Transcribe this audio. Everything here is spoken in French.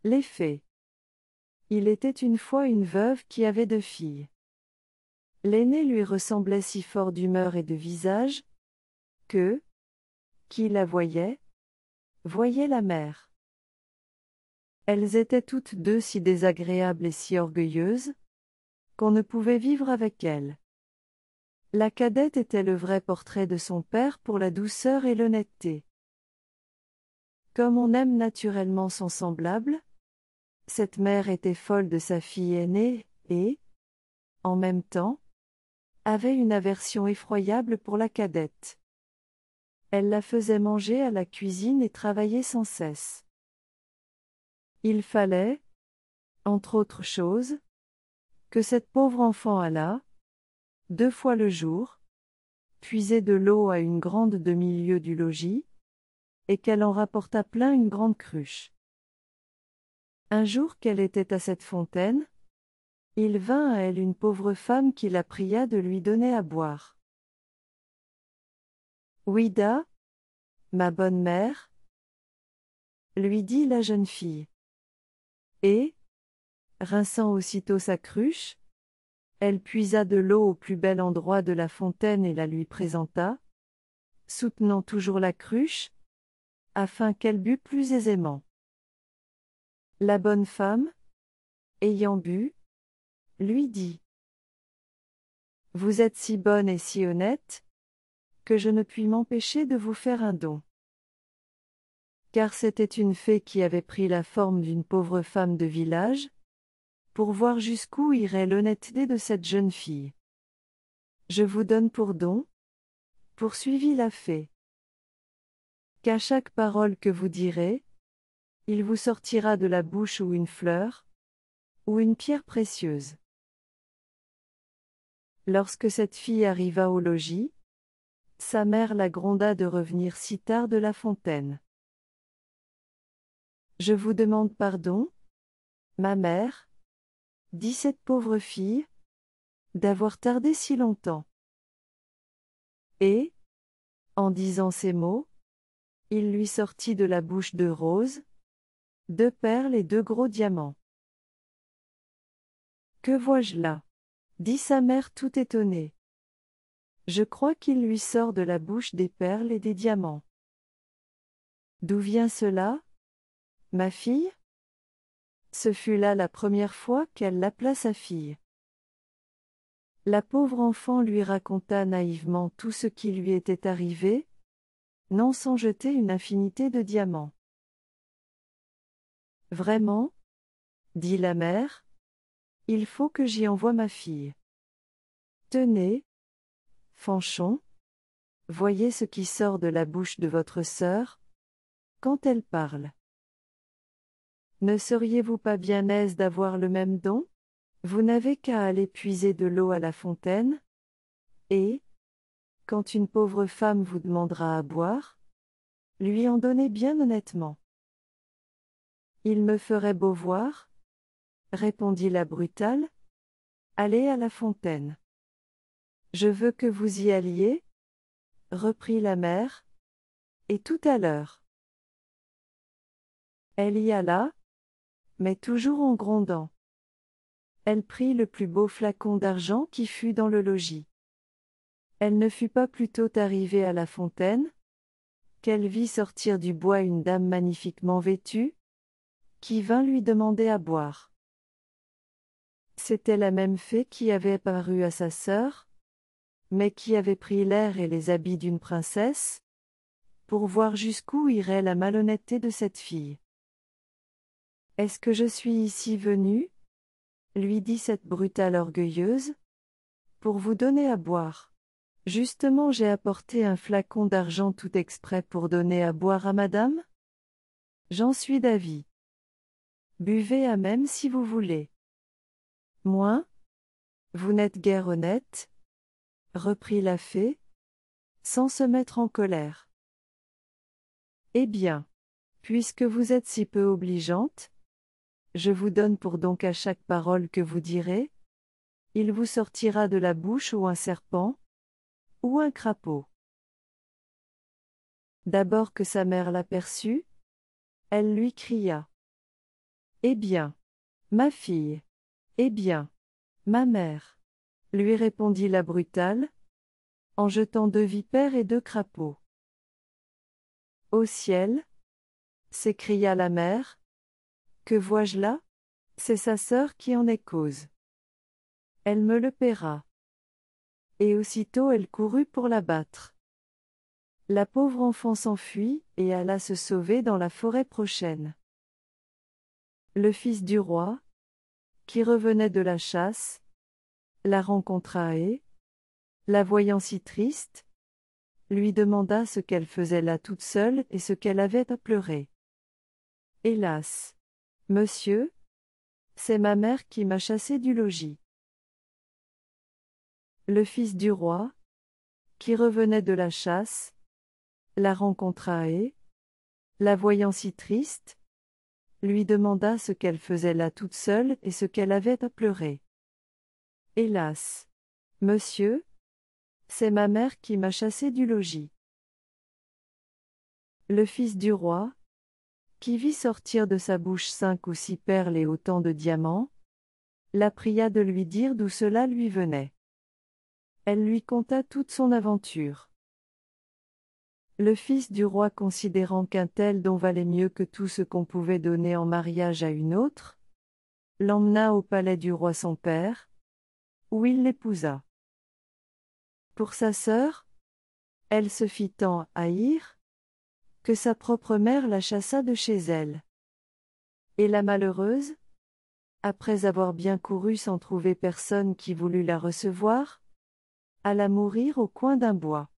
Les fées. Il était une fois une veuve qui avait 2 filles. L'aînée lui ressemblait si fort d'humeur et de visage, que, qui la voyait la mère. Elles étaient toutes deux si désagréables et si orgueilleuses, qu'on ne pouvait vivre avec elles. La cadette était le vrai portrait de son père pour la douceur et l'honnêteté. Comme on aime naturellement son semblable, cette mère était folle de sa fille aînée, et, en même temps, avait une aversion effroyable pour la cadette. Elle la faisait manger à la cuisine et travailler sans cesse. Il fallait, entre autres choses, que cette pauvre enfant allât, 2 fois le jour, puiser de l'eau à une grande demi-lieue du logis, et qu'elle en rapportât plein une grande cruche. Un jour qu'elle était à cette fontaine, il vint à elle une pauvre femme qui la pria de lui donner à boire. « Ouida, ma bonne mère, lui dit la jeune fille. Et, rinçant aussitôt sa cruche, elle puisa de l'eau au plus bel endroit de la fontaine et la lui présenta, soutenant toujours la cruche, afin qu'elle bût plus aisément. La bonne femme, ayant bu, lui dit : « Vous êtes si bonne et si honnête, que je ne puis m'empêcher de vous faire un don. » Car c'était une fée qui avait pris la forme d'une pauvre femme de village, pour voir jusqu'où irait l'honnêteté de cette jeune fille. Je vous donne pour don, poursuivit la fée, qu'à chaque parole que vous direz, il vous sortira de la bouche ou une fleur, ou une pierre précieuse. Lorsque cette fille arriva au logis, sa mère la gronda de revenir si tard de la fontaine. « Je vous demande pardon, ma mère, dit cette pauvre fille, d'avoir tardé si longtemps. » Et, en disant ces mots, il lui sortit de la bouche 2 roses, 2 perles et 2 gros diamants. « Que vois-je là ? dit sa mère tout étonnée. Je crois qu'il lui sort de la bouche des perles et des diamants. D'où vient cela, ma fille ? Ce fut là la première fois qu'elle l'appela sa fille. La pauvre enfant lui raconta naïvement tout ce qui lui était arrivé, non sans jeter une infinité de diamants. « Vraiment ? dit la mère. Il faut que j'y envoie ma fille. Tenez, Fanchon, voyez ce qui sort de la bouche de votre sœur, quand elle parle. Ne seriez-vous pas bien aise d'avoir le même don ? Vous n'avez qu'à aller puiser de l'eau à la fontaine, et, quand une pauvre femme vous demandera à boire, lui en donner bien honnêtement. » « Il me ferait beau voir, répondit la brutale. Allez à la fontaine. » « Je veux que vous y alliez, reprit la mère, et tout à l'heure. Elle y alla, mais toujours en grondant. Elle prit le plus beau flacon d'argent qui fut dans le logis. Elle ne fut pas plus tôt arrivée à la fontaine, qu'elle vit sortir du bois une dame magnifiquement vêtue, qui vint lui demander à boire. C'était la même fée qui avait apparu à sa sœur, mais qui avait pris l'air et les habits d'une princesse, pour voir jusqu'où irait la malhonnêteté de cette fille. « Est-ce que je suis ici venue, lui dit cette brutale orgueilleuse, pour vous donner à boire. Justement j'ai apporté un flacon d'argent tout exprès pour donner à boire à madame ? J'en suis d'avis. Buvez à même si vous voulez. Moi ? Vous n'êtes guère honnête, reprit la fée, sans se mettre en colère. Eh bien, puisque vous êtes si peu obligeante, je vous donne pour don qu'à chaque parole que vous direz, il vous sortira de la bouche ou un serpent, ou un crapaud. D'abord que sa mère l'aperçut, elle lui cria : Eh bien, ma fille. Eh bien, ma mère, lui répondit la brutale, en jetant 2 vipères et 2 crapauds. Au ciel, s'écria la mère, que vois-je là? C'est sa sœur qui en est cause. Elle me le paiera. Et aussitôt elle courut pour la battre. La pauvre enfant s'enfuit, et alla se sauver dans la forêt prochaine. Le fils du roi, qui revenait de la chasse, la rencontra et, la voyant si triste, lui demanda ce qu'elle faisait là toute seule et ce qu'elle avait à pleurer. Hélas, monsieur, c'est ma mère qui m'a chassée du logis. Le fils du roi, qui revenait de la chasse, la rencontra et, la voyant si triste, lui demanda ce qu'elle faisait là toute seule et ce qu'elle avait à pleurer. Hélas, monsieur, c'est ma mère qui m'a chassée du logis. Le fils du roi, qui vit sortir de sa bouche 5 ou 6 perles et autant de diamants, la pria de lui dire d'où cela lui venait. Elle lui conta toute son aventure. Le fils du roi, considérant qu'un tel don valait mieux que tout ce qu'on pouvait donner en mariage à une autre, l'emmena au palais du roi son père, où il l'épousa. Pour sa sœur, elle se fit tant haïr, que sa propre mère la chassa de chez elle. Et la malheureuse, après avoir bien couru sans trouver personne qui voulût la recevoir, alla mourir au coin d'un bois.